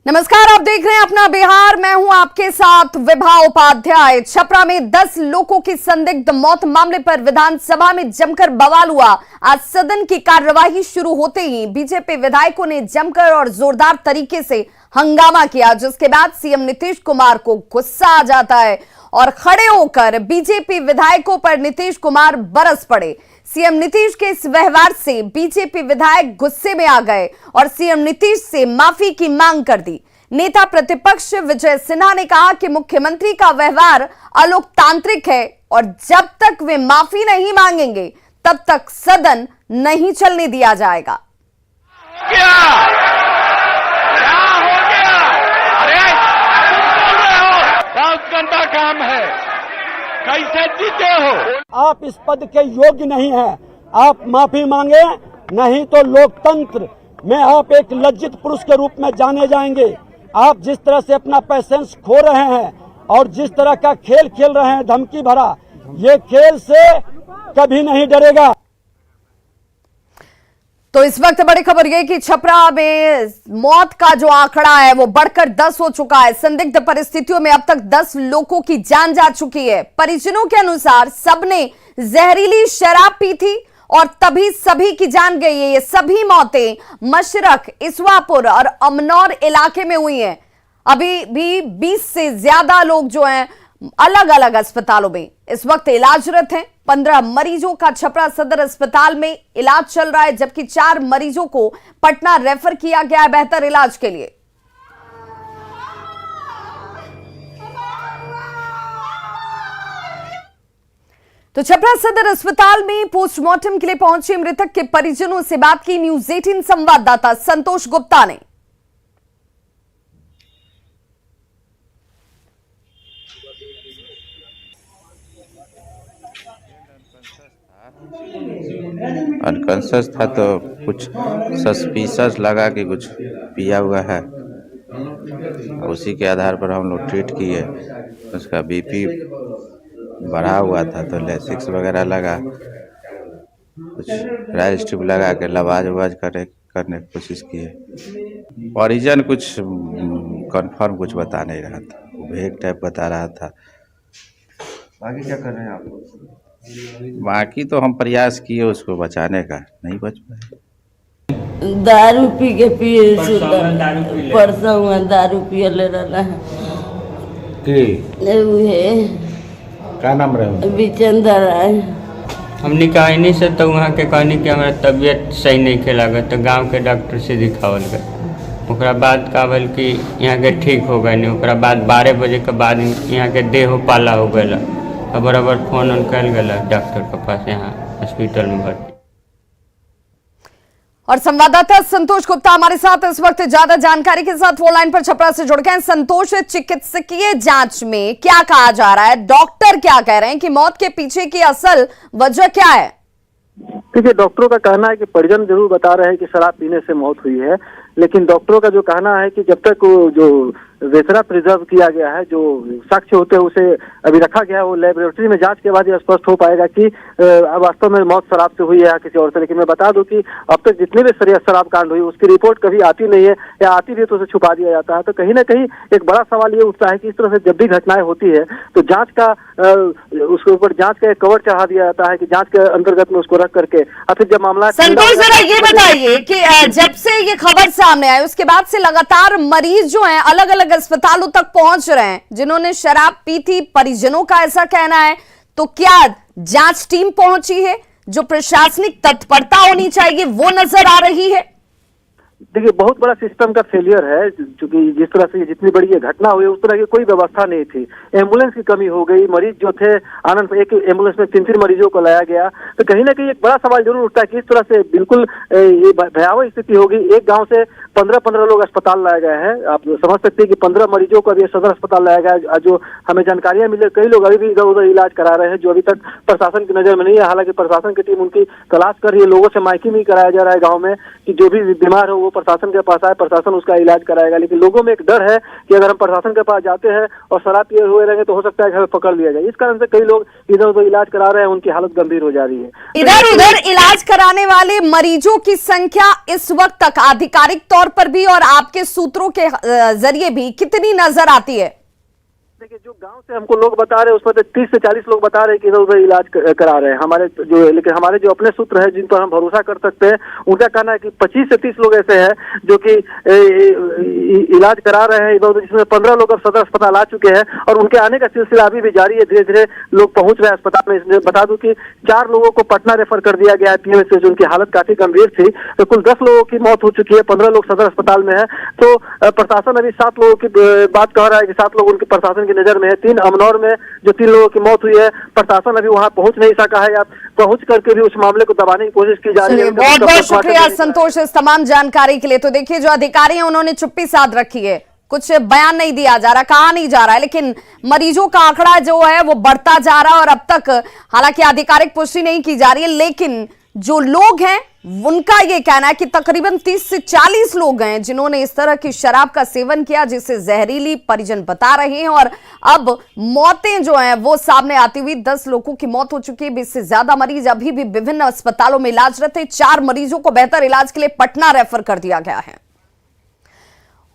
नमस्कार, आप देख रहे हैं अपना बिहार। मैं हूं आपके साथ विभा उपाध्याय। छपरा में 10 लोगों की संदिग्ध मौत मामले पर विधानसभा में जमकर बवाल हुआ। आज सदन की कार्यवाही शुरू होते ही बीजेपी विधायकों ने जमकर और जोरदार तरीके से हंगामा किया, जिसके बाद सीएम नीतीश कुमार को गुस्सा आ जाता है और खड़े होकर बीजेपी विधायकों पर नीतीश कुमार बरस पड़े। सीएम नीतीश के इस व्यवहार से बीजेपी विधायक गुस्से में आ गए और सीएम नीतीश से माफी की मांग कर दी। नेता प्रतिपक्ष विजय सिन्हा ने कहा कि मुख्यमंत्री का व्यवहार अलोकतांत्रिक है और जब तक वे माफी नहीं मांगेंगे तब तक सदन नहीं चलने दिया जाएगा। क्या हो गया? अरे बोल रहे हो, बहुत गंदा काम है। कैसे जीते हो? आप इस पद के योग्य नहीं हैं। आप माफी मांगे, नहीं तो लोकतंत्र में आप एक लज्जित पुरुष के रूप में जाने जाएंगे। आप जिस तरह से अपना पैसेंस खो रहे हैं और जिस तरह का खेल खेल रहे हैं धमकी भरा, ये खेल से कभी नहीं डरेगा। तो इस वक्त बड़ी खबर यह कि छपरा में मौत का जो आंकड़ा है वो बढ़कर 10 हो चुका है। संदिग्ध परिस्थितियों में अब तक 10 लोगों की जान जा चुकी है। परिजनों के अनुसार सबने जहरीली शराब पी थी और तभी सभी की जान गई है। ये सभी मौतें मशरक, इसवापुर और अमनौर इलाके में हुई हैं। अभी भी 20 से ज्यादा लोग जो हैं अलग अलग अस्पतालों में इस वक्त इलाजरत हैं। 15 मरीजों का छपरा सदर अस्पताल में इलाज चल रहा है, जबकि 4 मरीजों को पटना रेफर किया गया है बेहतर इलाज के लिए। तो छपरा सदर अस्पताल में पोस्टमार्टम के लिए पहुंचे मृतक के परिजनों से बात की न्यूज 18 संवाददाता संतोष गुप्ता ने। अनकॉन्शियस था तो कुछ सस्पिशियस लगा कि कुछ पिया हुआ है। उसी के आधार पर हम लोग ट्रीट किए। उसका बीपी बढ़ा हुआ था तो लेसिक्स वगैरह लगा, कुछ राइल स्ट्रिप लगा के लवाज ववाज करने की कोशिश किए। परिजन कुछ कंफर्म कुछ बता नहीं रहा था, भेग टाइप बता रहा था। बाकी क्या कर रहे हैं आप? बाकी तो हम प्रयास किए उसको बचाने का, नहीं बच पाए। दारू पी के पिए परसों हुआ दारू पिए ले रहा है। क्या नाम रहे? विचेंद्र है। हमने कहा नहीं से तो वहाँ के कहनी कि हमारा तबीयत सही नहीं खे लागत, तो गांव के डॉक्टर से दिखावल गए। ओकरा बाद का बोल कि यहाँ के ठीक हो गए नहीं। ओकरा बाद 12 बजे के बाद यहाँ के देह पाला हो गया। अब बराबर फोन कल गया डॉक्टर के पास, यहाँ हॉस्पिटल में भर्ती। और संवाददाता संतोष गुप्ता हमारे साथ इस वक्त ज्यादा जानकारी के साथ फोन लाइन पर छपरा से जुड़ गए हैं। संतोष, चिकित्सकीय जांच में क्या कहा जा रहा है? डॉक्टर क्या कह रहे हैं कि मौत के पीछे की असल वजह क्या है? देखिए, डॉक्टरों का कहना है कि परिजन जरूर बता रहे हैं कि शराब पीने से मौत हुई है, लेकिन डॉक्टरों का जो कहना है कि जब तक जो वेसरा प्रिजर्व किया गया है, जो साक्ष्य होते हैं उसे अभी रखा गया है, वो लेबोरेटरी में जांच के बाद ये स्पष्ट हो पाएगा कि वास्तव में मौत शराब से हुई है या किसी और से। लेकिन मैं बता दूं कि अब तक जितने भी शराब कांड हुई उसकी रिपोर्ट कभी आती नहीं है, या आती भी तो उसे छुपा दिया जाता है। तो कहीं ना कहीं एक बड़ा सवाल ये उठता है कि इस तरह से जब भी घटनाएं होती है तो जांच का उसके ऊपर जांच का एक कवर चढ़ा दिया जाता है कि जांच के अंतर्गत में उसको रख करके फिर जब मामला। संतोष, जरा ये बताइए कि जब से ये खबर सामने आई उसके बाद से लगातार मरीज जो हैं अलग अलग अस्पतालों तक पहुंच रहे हैं जिन्होंने शराब पी थी। परिजनों का ऐसा कहना है, तो क्या जांच टीम पहुंची है? जो प्रशासनिक तत्परता होनी चाहिए वो नजर आ रही है? देखिए, बहुत बड़ा सिस्टम का फेलियर है, क्योंकि जिस तरह से जितनी बड़ी ये घटना हुई उस तरह की कोई व्यवस्था नहीं थी। एम्बुलेंस की कमी हो गई, मरीज जो थे आनंद एक एम्बुलेंस में 3 मरीजों को लाया गया। तो कहीं ना कहीं एक बड़ा सवाल जरूर उठता है कि इस तरह से बिल्कुल ये भयावह स्थिति होगी। एक गांव से 15 लोग अस्पताल लाए गए हैं। आप समझ सकते हैं कि 15 मरीजों को अभी सदर अस्पताल लाया गया। जो हमें जानकारियां मिली, कई लोग अभी भी इधर उधर इलाज करा रहे हैं, जो अभी तक प्रशासन की नजर में नहीं है। हालांकि प्रशासन की टीम उनकी तलाश कर रही है, लोगों से माइकिंग भी कराया जा रहा है गाँव में कि जो भी बीमार हो वो प्रशासन के पास आए, प्रशासन उसका इलाज कराएगा। लेकिन लोगों में एक डर है कि अगर हम प्रशासन के पास जाते हैं और शराब पिए हुए रहेंगे तो हो सकता है कि हमें पकड़ लिया जाए। इस कारण से कई लोग इधर उधर इलाज करा रहे हैं, उनकी हालत गंभीर हो जा रही है। इधर उधर इलाज कराने वाले मरीजों की संख्या इस वक्त तक आधिकारिक तौर पर भी और आपके सूत्रों के जरिए भी कितनी नजर आती है? देखिए, जो गांव से हमको लोग बता रहे हैं उसमें 30 से 40 लोग बता रहे हैं कि इधर उधर इलाज करा रहे हैं हमारे लेकिन हमारे जो अपने सूत्र हैं जिन पर हम भरोसा कर सकते हैं, उनका कहना है कि 25 से 30 लोग ऐसे हैं जो कि इलाज करा रहे हैं इधर उधर, जिसमें 15 लोग अब सदर अस्पताल आ चुके हैं और उनके आने का सिलसिला अभी भी जारी है। धीरे धीरे लोग पहुंच रहे हैं अस्पताल में। इसमें बता दूं कि 4 लोगों को पटना रेफर कर दिया गया है पीएमएच से, जिनकी हालत काफी गंभीर थी। तो कुल 10 लोगों की मौत हो चुकी है, 15 लोग सदर अस्पताल में है। तो प्रशासन अभी 7 लोगों की बात कह रहा है कि 7 लोग उनके प्रशासन की नजर में है। 3 अमनौर में जो 3 लोगों की मौत हुई है, प्रशासन अभी वहां पहुंच नहीं सका है या पहुंच करके भी उस मामले को दबाने की कोशिश की जा रही है। बहुत बहुत शुक्रिया संतोष इस तमाम जानकारी के लिए। तो देखिए, जो अधिकारी हैं उन्होंने चुप्पी साध रखी है, कुछ बयान नहीं दिया जा रहा, कहा नहीं जा रहा है, लेकिन मरीजों का आंकड़ा जो है वो बढ़ता जा रहा है और अब तक हालांकि आधिकारिक पुष्टि नहीं की जा रही है, लेकिन जो लोग हैं उनका ये कहना है कि तकरीबन 30 से 40 लोग हैं जिन्होंने इस तरह की शराब का सेवन किया जिससे जहरीली, परिजन बता रहे हैं। और अब मौतें जो हैं वो सामने आती हुई 10 लोगों की मौत हो चुकी है। 20 से ज्यादा मरीज अभी भी विभिन्न अस्पतालों में इलाजरत हैं। 4 मरीजों को बेहतर इलाज के लिए पटना रेफर कर दिया गया है।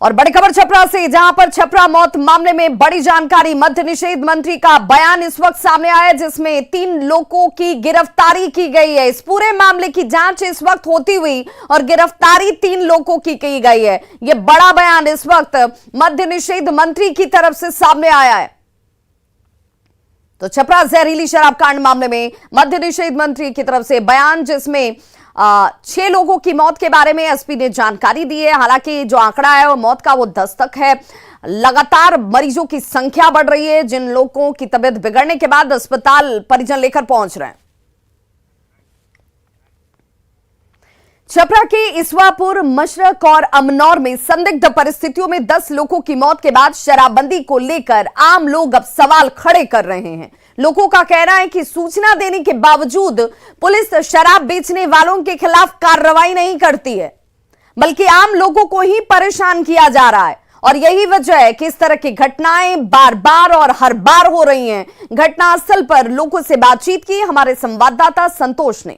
और बड़ी खबर छपरा से, जहां पर छपरा मौत मामले में बड़ी जानकारी, मद्य निषेध मंत्री का बयान इस वक्त सामने आया जिसमें 3 लोगों की गिरफ्तारी की गई है। इस पूरे मामले की जांच इस वक्त होती हुई और गिरफ्तारी 3 लोगों की गई है। यह बड़ा बयान इस वक्त मद्य निषेध मंत्री की तरफ से सामने आया है। तो छपरा जहरीली शराब कांड मामले में मद्य निषेध मंत्री की तरफ से बयान, जिसमें 6 लोगों की मौत के बारे में एसपी ने जानकारी दी है। हालांकि जो आंकड़ा है वो मौत का वो 10 तक है। लगातार मरीजों की संख्या बढ़ रही है, जिन लोगों की तबीयत बिगड़ने के बाद अस्पताल परिजन लेकर पहुंच रहे हैं। छपरा के इसवापुर, मशरक और अमनौर में संदिग्ध परिस्थितियों में 10 लोगों की मौत के बाद शराबबंदी को लेकर आम लोग अब सवाल खड़े कर रहे हैं। लोगों का कहना है कि सूचना देने के बावजूद पुलिस शराब बेचने वालों के खिलाफ कार्रवाई नहीं करती है, बल्कि आम लोगों को ही परेशान किया जा रहा है। और यही वजह है कि इस तरह की घटनाएं बार बार और हर बार हो रही हैं। घटनास्थल पर लोगों से बातचीत की हमारे संवाददाता संतोष ने।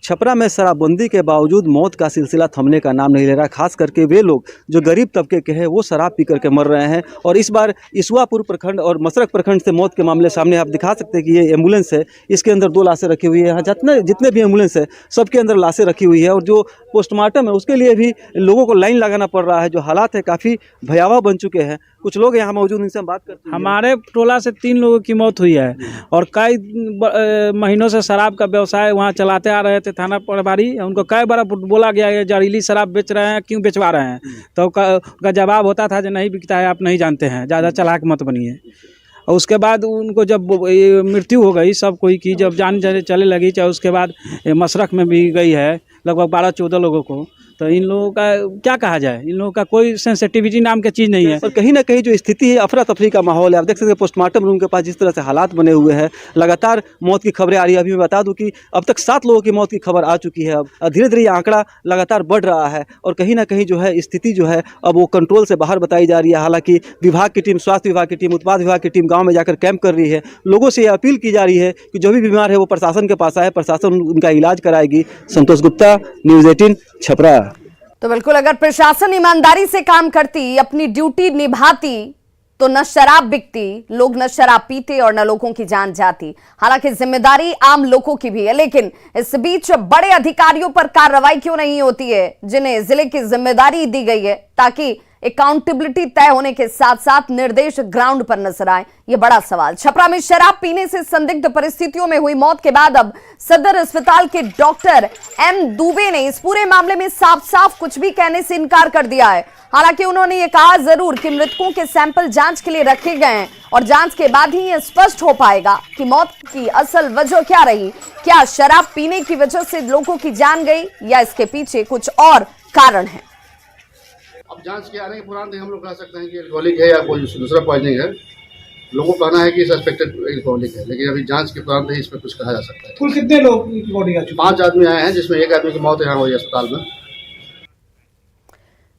छपरा में शराबबंदी के बावजूद मौत का सिलसिला थमने का नाम नहीं ले रहा। खास करके वे लोग जो गरीब तबके के हैं वो शराब पी करके मर रहे हैं। और इस बार इसवापुर प्रखंड और मशरक प्रखंड से मौत के मामले सामने आप दिखा सकते हैं कि ये एम्बुलेंस है, इसके अंदर 2 लाशें रखी हुई है। यहाँ जितने भी एम्बुलेंस है सबके अंदर लाशें रखी हुई है। और जो पोस्टमार्टम है उसके लिए भी लोगों को लाइन लगाना पड़ रहा है। जो हालात है काफ़ी भयावह बन चुके हैं। कुछ लोग यहाँ मौजूद, इनसे हम बात करते हैं। हमारे टोला से 3 लोगों की मौत हुई है और कई महीनों से शराब का व्यवसाय वहाँ चलाते आ रहे थे। थाना प्रभारी उनको कई बार बोला गया है जहरीली शराब बेच रहे हैं, क्यों बेचवा रहे हैं, तो उनका जवाब होता था जो नहीं बिकता है, आप नहीं जानते हैं, ज़्यादा चालाक मत बनिए। और उसके बाद उनको जब मृत्यु हो गई सब कोई की, जब जान चले लगी, चाहे उसके बाद मशरक में भी गई है लगभग 12-14 लोगों को। तो इन लोगों का क्या कहा जाए, इन लोगों का कोई सेंसिटिविटी नाम की चीज़ नहीं है। और कहीं ना कहीं जो स्थिति है अफरा तफरी का माहौल है। आप देख सकते हैं पोस्टमार्टम रूम के पास जिस तरह से हालात बने हुए हैं, लगातार मौत की खबरें आ रही है। अभी मैं बता दूं कि अब तक 7 लोगों की मौत की खबर आ चुकी है। अब धीरे धीरे ये आंकड़ा लगातार बढ़ रहा है और कहीं ना कहीं जो है स्थिति जो है अब वो कंट्रोल से बाहर बताई जा रही है। हालांकि विभाग की टीम, स्वास्थ्य विभाग की टीम, उत्पाद विभाग की टीम गाँव में जाकर कैंप कर रही है। लोगों से ये अपील की जा रही है कि जो भी बीमार है वो प्रशासन के पास आए, प्रशासन उनका इलाज कराएगी। संतोष गुप्ता, न्यूज़ 18 छपरा। तो बिल्कुल, अगर प्रशासन ईमानदारी से काम करती, अपनी ड्यूटी निभाती, तो न शराब बिकती, लोग न शराब पीते और न लोगों की जान जाती। हालांकि जिम्मेदारी आम लोगों की भी है, लेकिन इस बीच बड़े अधिकारियों पर कार्रवाई क्यों नहीं होती है जिन्हें जिले की जिम्मेदारी दी गई है, ताकि अकाउंटेबिलिटी तय होने के साथ साथ निर्देश ग्राउंड पर नजर आए, ये बड़ा सवाल। छपरा में शराब पीने से संदिग्ध परिस्थितियों में हुई मौत के बाद अब सदर अस्पताल के डॉक्टर एम दुबे ने इस पूरे मामले में साफ साफ कुछ भी कहने से इनकार कर दिया है। हालांकि उन्होंने ये कहा जरूर कि मृतकों के सैंपल जांच के लिए रखे गए हैं और जांच के बाद ही यह स्पष्ट हो पाएगा कि मौत की असल वजह क्या रही। क्या शराब पीने की वजह से लोगों की जान गई या इसके पीछे कुछ और कारण है? अब जांच के आने के पुरान हम लोग कह सकते हैं कि एल्कोहलिक है या कोई दूसरा पॉइजनिंग है, लोगों का कहना है कि सस्पेक्टेड एल्कोहलिक है, लेकिन अभी जांच के दौरान ही इसमें कुछ कहा जा सकता है। कुल कितने लोग की बॉडी आ चुकी है? 5 आदमी आए हैं, जिसमें एक आदमी की मौत यहाँ हुई अस्पताल में।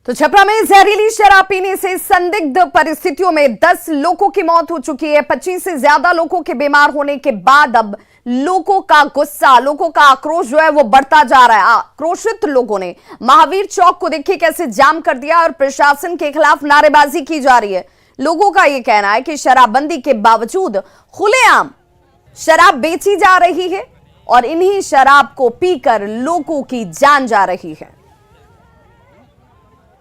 तो छपरा में जहरीली शराब पीने से संदिग्ध परिस्थितियों में 10 लोगों की मौत हो चुकी है। 25 से ज्यादा लोगों के बीमार होने के बाद अब लोगों का गुस्सा, लोगों का आक्रोश जो है वो बढ़ता जा रहा है। आक्रोशित लोगों ने महावीर चौक को देखिए कैसे जाम कर दिया और प्रशासन के खिलाफ नारेबाजी की जा रही है। लोगों का यह कहना है कि शराबबंदी के बावजूद खुलेआम शराब बेची जा रही है और इन्हीं शराब को पीकर लोगों की जान जा रही है।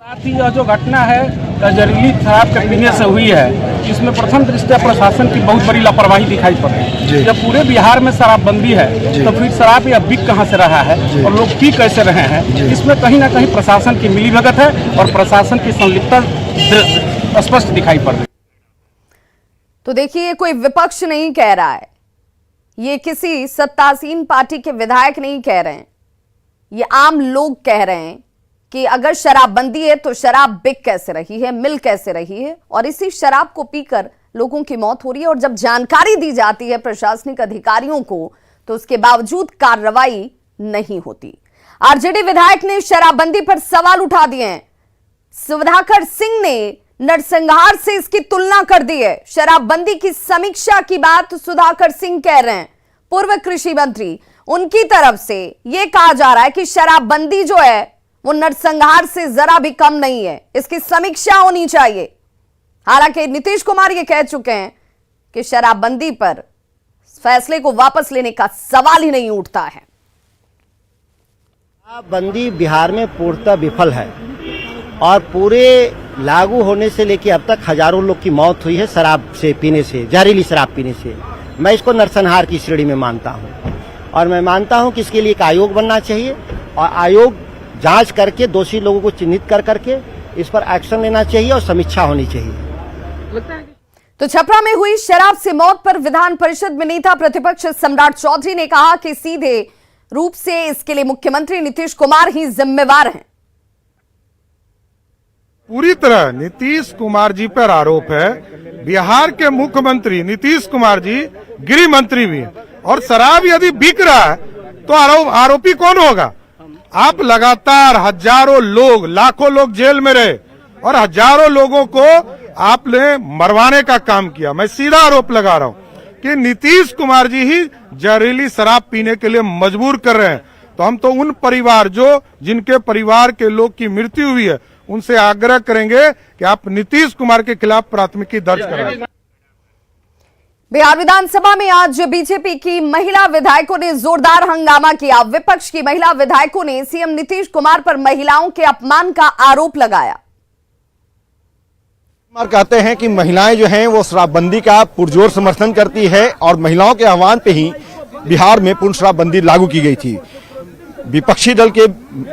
साथ ही यह जो घटना है जहरीली शराब के पीने से हुई है, इसमें प्रथम दृष्टया प्रशासन की बहुत बड़ी लापरवाही दिखाई पड़ रही है। जब पूरे बिहार में शराबबंदी है तो फिर शराब यह बिक कहां से रहा है और लोग पी कैसे रहे हैं? इसमें कहीं ना कहीं प्रशासन की मिलीभगत है और प्रशासन की संलिप्तता स्पष्ट दिखाई पड़ रही है। तो देखिए, कोई विपक्ष नहीं कह रहा है, ये किसी सत्तासीन पार्टी के विधायक नहीं कह रहे हैं, ये आम लोग कह रहे हैं कि अगर शराबबंदी है तो शराब बिक कैसे रही है, मिल कैसे रही है और इसी शराब को पीकर लोगों की मौत हो रही है। और जब जानकारी दी जाती है प्रशासनिक अधिकारियों को तो उसके बावजूद कार्रवाई नहीं होती। आरजेडी विधायक ने शराबबंदी पर सवाल उठा दिए हैं। सुधाकर सिंह ने नरसंहार से इसकी तुलना कर दी है। शराबबंदी की समीक्षा की बात सुधाकर सिंह कह रहे हैं, पूर्व कृषि मंत्री। उनकी तरफ से यह कहा जा रहा है कि शराबबंदी जो है वो नरसंहार से जरा भी कम नहीं है, इसकी समीक्षा होनी चाहिए। हालांकि नीतीश कुमार ये कह चुके हैं कि शराबबंदी पर फैसले को वापस लेने का सवाल ही नहीं उठता है। शराबबंदी बिहार में पूर्णतः विफल है और पूरे लागू होने से लेकर अब तक हजारों लोग की मौत हुई है शराब से पीने से, जहरीली शराब पीने से। मैं इसको नरसंहार की श्रेणी में मानता हूं और मैं मानता हूं कि इसके लिए एक आयोग बनना चाहिए और आयोग जांच करके दोषी लोगों को चिन्हित कर करके इस पर एक्शन लेना चाहिए और समीक्षा होनी चाहिए। तो छपरा में हुई शराब से मौत पर विधान परिषद में नेता प्रतिपक्ष सम्राट चौधरी ने कहा कि सीधे रूप से इसके लिए मुख्यमंत्री नीतीश कुमार ही जिम्मेवार हैं। पूरी तरह नीतीश कुमार जी पर आरोप है। बिहार के मुख्यमंत्री नीतीश कुमार जी गृह मंत्री भी हैं और शराब यदि बिक रहा है तो आरोपी कौन होगा? आप लगातार हजारों लोग, लाखों लोग जेल में रहे और हजारों लोगों को आपने मरवाने का काम किया। मैं सीधा आरोप लगा रहा हूं कि नीतीश कुमार जी ही जहरीली शराब पीने के लिए मजबूर कर रहे हैं। तो हम तो उन परिवार जिनके परिवार के लोग की मृत्यु हुई है उनसे आग्रह करेंगे कि आप नीतीश कुमार के खिलाफ प्राथमिकी दर्ज कराएं। बिहार विधानसभा में आज बीजेपी की महिला विधायकों ने जोरदार हंगामा किया। विपक्ष की महिला विधायकों ने सीएम नीतीश कुमार पर महिलाओं के अपमान का आरोप लगाया। कुमार कहते हैं कि महिलाएं जो हैं वो शराबबंदी का पुरजोर समर्थन करती है और महिलाओं के आह्वान पे ही बिहार में पूर्ण शराबबंदी लागू की गई थी। विपक्षी दल के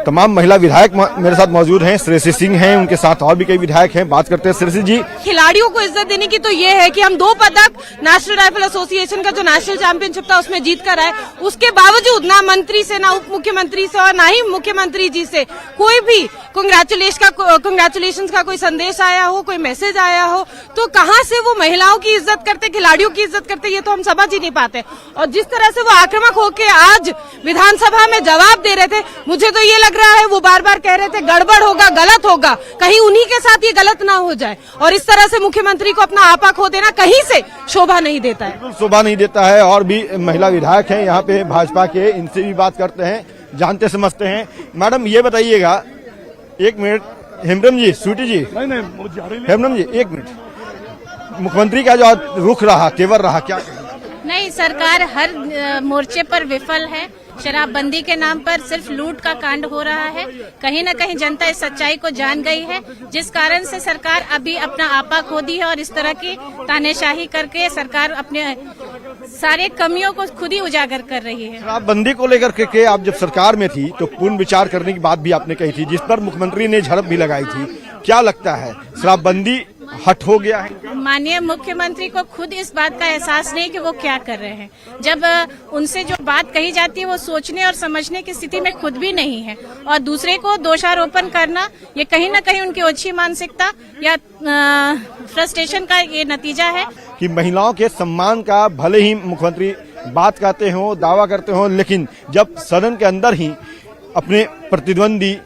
तमाम महिला विधायक मेरे साथ मौजूद हैं। श्रेयसी सिंह हैं, उनके साथ और भी कई विधायक हैं। बात करते हैं श्रेयसी जी। खिलाड़ियों को इज्जत देने की तो ये है कि हम 2 पदक नेशनल राइफल एसोसिएशन का जो नेशनल चैंपियनशिप था उसमें जीत कर आए। उसके बावजूद ना मंत्री से, ना उप मुख्यमंत्री से और ना ही मुख्यमंत्री जी से कोई भी कांग्रेचुलेशन का कोई संदेश आया हो, कोई मैसेज आया हो, तो कहाँ से वो महिलाओं की इज्जत करते, खिलाड़ियों की इज्जत करते, ये तो हम समझ ही नहीं पाते। और जिस तरह से वो आक्रामक होकर आज विधानसभा में जवाब दे रहे थे, मुझे तो ये लग रहा है वो बार बार कह रहे थे गड़बड़ होगा, गलत होगा, कहीं उन्हीं के साथ ये गलत ना हो जाए। और इस तरह से मुख्यमंत्री को अपना आपा खो देना कहीं से शोभा नहीं देता है, शोभा नहीं देता है। और भी महिला विधायक हैं यहाँ पे भाजपा के, इनसे भी बात करते हैं, जानते समझते हैं। मैडम ये बताइएगा, एक मिनट, हेमब्रम जी, स्वीटी जी, हेमब्रम जी, एक मिनट, मुख्यमंत्री का जो रुख रहा, तेवर रहा, क्या? नहीं, सरकार हर मोर्चे पर विफल है। शराबबंदी के नाम पर सिर्फ लूट का कांड हो रहा है। कहीं न कहीं जनता इस सच्चाई को जान गई है, जिस कारण से सरकार अभी अपना आपा खो दी है और इस तरह की तानेशाही करके सरकार अपने सारे कमियों को खुद ही उजागर कर रही है। शराबबंदी को लेकर के आप जब सरकार में थी तो पूर्ण विचार करने की बात भी आपने कही थी, जिस पर मुख्यमंत्री ने झड़प भी लगाई थी। क्या लगता है शराबबंदी हट हो गया है। माननीय मुख्यमंत्री को खुद इस बात का एहसास नहीं कि वो क्या कर रहे हैं। जब उनसे जो बात कही जाती है वो सोचने और समझने की स्थिति में खुद भी नहीं है, और दूसरे को दोषारोपण करना ये कहीं ना कहीं उनकी ओछी मानसिकता या फ्रस्ट्रेशन का ये नतीजा है कि महिलाओं के सम्मान का भले ही मुख्यमंत्री बात कहते हो, दावा करते हो, लेकिन जब सदन के अंदर ही अपने प्रतिद्वंदी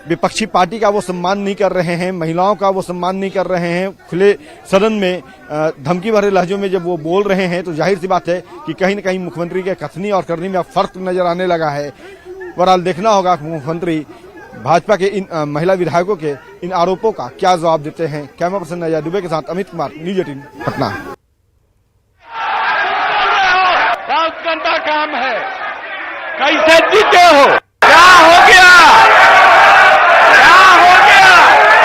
विपक्षी पार्टी का वो सम्मान नहीं कर रहे हैं, महिलाओं का वो सम्मान नहीं कर रहे हैं, खुले सदन में धमकी भरे लहजों में जब वो बोल रहे हैं, तो जाहिर सी बात है कि कहीं न कहीं मुख्यमंत्री के कथनी और करनी में अब फर्क नजर आने लगा है। बहरहाल देखना होगा कि मुख्यमंत्री भाजपा के इन महिला विधायकों के इन आरोपों का क्या जवाब देते हैं। कैमरा पर्सन अजय दुबे के साथ अमित कुमार, न्यूज 18 पटना। बहुत गंदा काम है, कैसे जीते हो, क्या हो गया, क्या हो गया,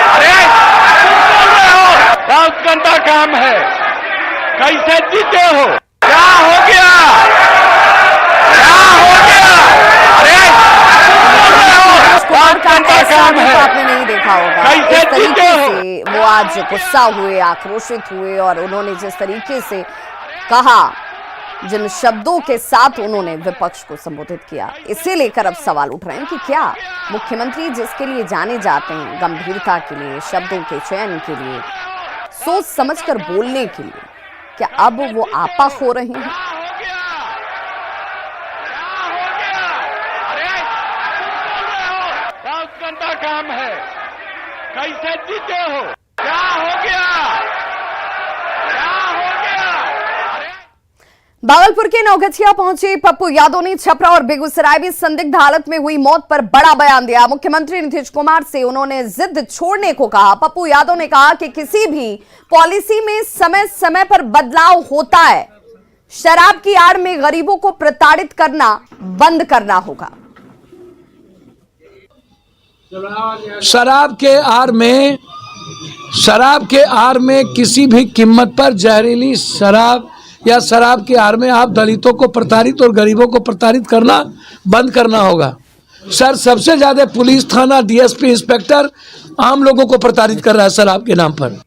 अरे बोल रहे हो, बहुत गंदा काम है, कैसे जीते हो, क्या हो गया, क्या हो गया, अरे बोल रहे हो, बहुत गंदा काम है, आपने नहीं देखा होगा। कैसे इस तरीके जीते हो? से वो आज गुस्सा हुए, आक्रोशित हुए, और उन्होंने जिस तरीके से कहा, जिन शब्दों के साथ उन्होंने विपक्ष को संबोधित किया, इसे लेकर अब सवाल उठ रहे हैं कि क्या मुख्यमंत्री जिसके लिए जाने जाते हैं गंभीरता के लिए, शब्दों के चयन के लिए, सोच समझकर बोलने के लिए, क्या अब वो आपा हो रहे हैं? बहुत गंदा काम है, कैसे जीते हो, क्या हो गया, क्या हो गया। भागलपुर के नौगछिया पहुंचे पप्पू यादव ने छपरा और बेगूसराय में संदिग्ध हालत में हुई मौत पर बड़ा बयान दिया। मुख्यमंत्री नीतीश कुमार से उन्होंने जिद छोड़ने को कहा। पप्पू यादव ने कहा कि किसी भी पॉलिसी में समय समय पर बदलाव होता है, शराब की आड़ में गरीबों को प्रताड़ित करना बंद करना होगा। शराब के आड़ में किसी भी कीमत पर जहरीली शराब या शराब के आड़ में आप दलितों को प्रताड़ित और गरीबों को प्रताड़ित करना बंद करना होगा। सर, सबसे ज्यादा पुलिस थाना, डीएसपी, इंस्पेक्टर आम लोगों को प्रताड़ित कर रहा है शराब के नाम पर।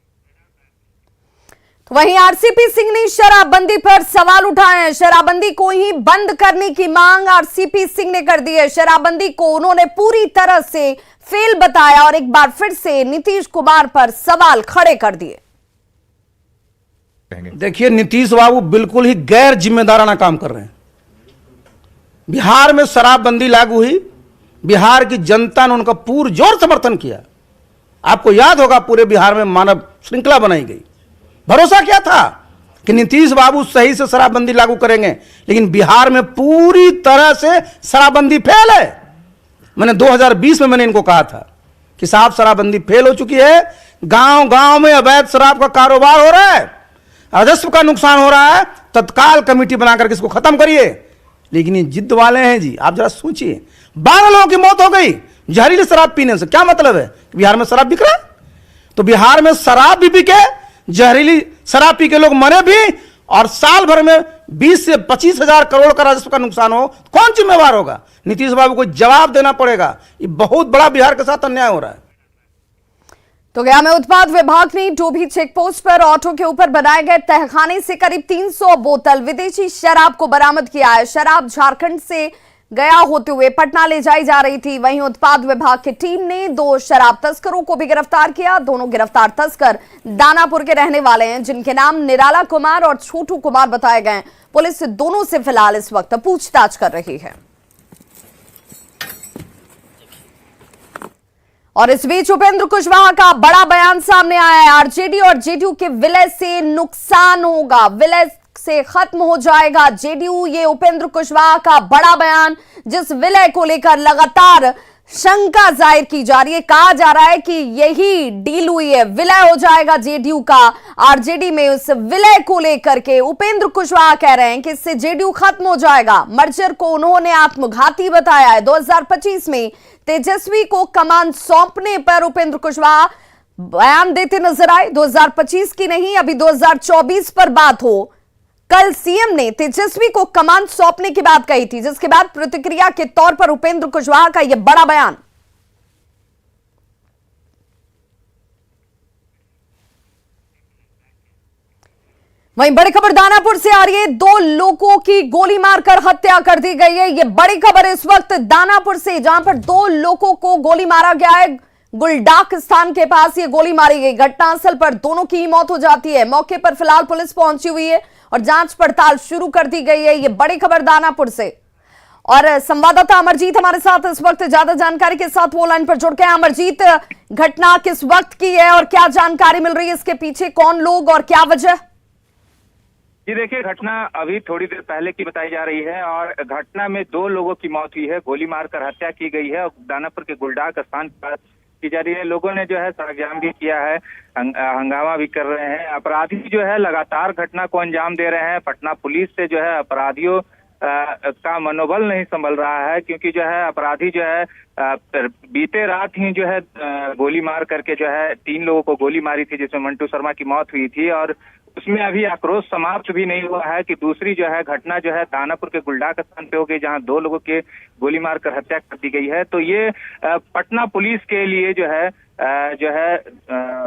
तो वहीं आरसीपी सिंह ने शराबबंदी पर सवाल उठाए हैं। शराबबंदी को ही बंद करने की मांग आरसीपी सिंह ने कर दी है। शराबबंदी को उन्होंने पूरी तरह से फेल बताया और एक बार फिर से नीतीश कुमार पर सवाल खड़े कर दिए। देखिए, नीतीश बाबू बिल्कुल ही गैर जिम्मेदाराना काम कर रहे हैं। बिहार में शराबबंदी लागू हुई, बिहार की जनता ने उनका पुरजोर समर्थन किया। आपको याद होगा पूरे बिहार में मानव श्रृंखला बनाई गई। भरोसा क्या था कि नीतीश बाबू सही से शराबबंदी लागू करेंगे, लेकिन बिहार में पूरी तरह से शराबबंदी फेल है। मैंने 2020 में मैंने इनको कहा था कि साहब शराबबंदी फेल हो चुकी है, गांव गांव में अवैध शराब का कारोबार हो रहा है, राजस्व का नुकसान हो रहा है, तत्काल कमेटी बनाकर इसको खत्म करिए। लेकिन ये जिद वाले हैं जी। आप जरा सोचिए, 12 लोगों की मौत हो गई जहरीली शराब पीने से। क्या मतलब है? बिहार में शराब बिक रहा है, तो बिहार में शराब भी बिके, जहरीली शराब पी के लोग मरे भी, और साल भर में 20 से 25 हजार करोड़ का राजस्व का नुकसान हो, कौन जिम्मेवार होगा? नीतीश बाबू को जवाब देना पड़ेगा। ये बहुत बड़ा बिहार के साथ अन्याय हो रहा है। तो गया में उत्पाद विभाग ने डोभी चेकपोस्ट पर ऑटो के ऊपर बनाए गए तहखाने से करीब 300 बोतल विदेशी शराब को बरामद किया है। शराब झारखंड से गया होते हुए पटना ले जाई जा रही थी। वहीं उत्पाद विभाग की टीम ने 2 शराब तस्करों को भी गिरफ्तार किया। दोनों गिरफ्तार तस्कर दानापुर के रहने वाले हैं, जिनके नाम निराला कुमार और छोटू कुमार बताए गए। पुलिस दोनों से फिलहाल इस वक्त पूछताछ कर रही है। और इस बीच उपेंद्र कुशवाहा का बड़ा बयान सामने आया है। आरजेडी और जेडीयू के विलय से नुकसान होगा, विलय से खत्म हो जाएगा जेडीयू। ये उपेंद्र कुशवाहा का बड़ा बयान, जिस विलय को लेकर लगातार शंका जाहिर की जा रही है। कहा जा रहा है कि यही डील हुई है, विलय हो जाएगा जेडीयू का। आरजेडी में उस विलय को लेकर के उपेंद्र कुशवाहा कह रहे हैं कि इससे जेडीयू खत्म हो जाएगा। मर्जर को उन्होंने आत्मघाती बताया है। 2025 में तेजस्वी को कमान सौंपने पर उपेंद्र कुशवाहा बयान देते नजर आए। 2025 की नहीं, अभी 2024 पर बात हो। कल सीएम ने तेजस्वी को कमान सौंपने की बात कही थी, जिसके बाद प्रतिक्रिया के तौर पर उपेंद्र कुशवाहा का यह बड़ा बयान। वहीं बड़ी खबर दानापुर से आ रही है। 2 लोगों की गोली मारकर हत्या कर दी गई है। ये बड़ी खबर इस वक्त दानापुर से, जहां पर 2 लोगों को गोली मारा गया है। गुलडाक स्थान के पास ये गोली मारी गई। घटनास्थल पर दोनों की ही मौत हो जाती है। मौके पर फिलहाल पुलिस पहुंची हुई है और जांच पड़ताल शुरू कर दी गई है। ये बड़ी खबर दानापुर से। और संवाददाता अमरजीत हमारे साथ इस वक्त ज्यादा जानकारी के साथ वो लाइन पर जुड़ गए। अमरजीत, घटना किस वक्त की है और क्या जानकारी मिल रही है? इसके पीछे कौन लोग और क्या वजह? जी देखिए, घटना अभी थोड़ी देर पहले की बताई जा रही है और घटना में 2 लोगों की मौत हुई है। गोली मारकर हत्या की गई है और दानापुर के गुलडाक स्थान पर की जा रही है। लोगों ने जो है सड़क जाम भी किया है, हंगामा भी कर रहे हैं। अपराधी जो है लगातार घटना को अंजाम दे रहे हैं। पटना पुलिस से जो है अपराधियों का मनोबल नहीं संभल रहा है, क्योंकि जो है अपराधी जो है बीते रात ही जो है गोली मार करके जो है 3 लोगों को गोली मारी थी, जिसमें मंटू शर्मा की मौत हुई थी। और उसमें अभी आक्रोश समाप्त भी नहीं हुआ है कि दूसरी जो है घटना जो है दानापुर के गुलडाक स्थान पे हो गई, जहां 2 लोगों के गोली मारकर हत्या कर दी गई है। तो ये पटना पुलिस के लिए जो है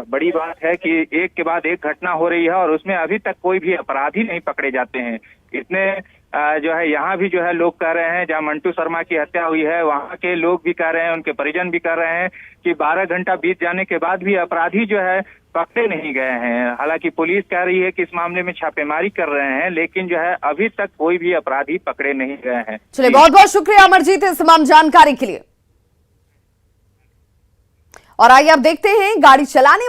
बड़ी बात है कि एक के बाद एक घटना हो रही है और उसमें अभी तक कोई भी अपराधी नहीं पकड़े जाते हैं। इतने जो है यहाँ भी जो है लोग कह रहे हैं, जहाँ मंटू शर्मा की हत्या हुई है वहाँ के लोग भी कह रहे हैं, उनके परिजन भी कह रहे हैं कि 12 घंटा बीत जाने के बाद भी अपराधी जो है पकड़े नहीं गए हैं। हालांकि पुलिस कह रही है कि इस मामले में छापेमारी कर रहे हैं, लेकिन जो है अभी तक कोई भी अपराधी पकड़े नहीं गए हैं। चलिए, बहुत बहुत शुक्रिया अमरजीत इस तमाम जानकारी के लिए। और आइए अब देखते हैं गाड़ी चलाने